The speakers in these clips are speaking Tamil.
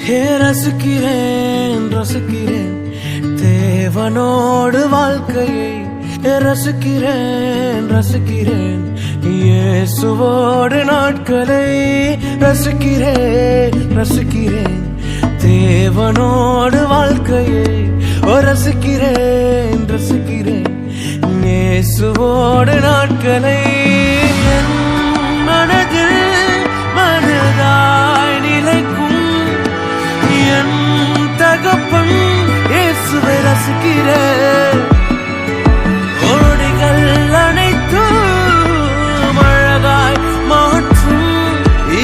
ரசிக்கிறேன் ரசிக்கிறேன் தேவனோடு வாழ்க்கையை ரசிக்கிறேன் ரசிக்கிறேன் இயேசுவோடு நாட்களை ரசிக்கிறேன் ரசிக்கிறேன் தேவனோடு வாழ்க்கையை ரசிக்கிறேன் ரசிக்கிறேன் இயேசுவோடு நாட்களை என் மனதில் மனதாய் நிலைக்கும் என் தகப்பன் இயேசுவை ரசிக்கிறேன். கோடிகள் அனைத்தும் அழகாய் மாற்றும்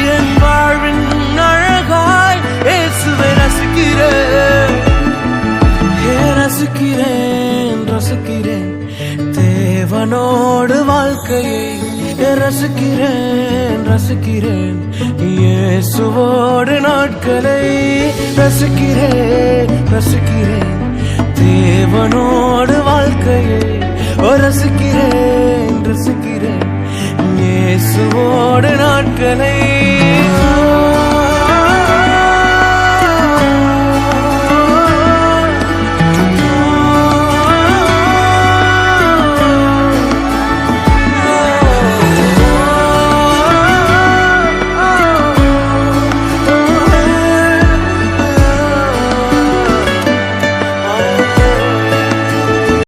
என் வாழ்வின் அழகாய் இயேசுவை ரசிக்கிறேன். ரசிக்கிறேன் ரசிக்கிறேன் தேவனோடு வாழ்க்கையை ரசிக்கிறேன் ரசிக்கிறேன் இயேசுவோடு நாட்களை ரசிக்கிறேன் ரசிக்கிறேன் தேவனோடு வாழ்க்கையை ரசிக்கிறேன் ரசிக்கிறேன் இயேசுவோடு நாட்களை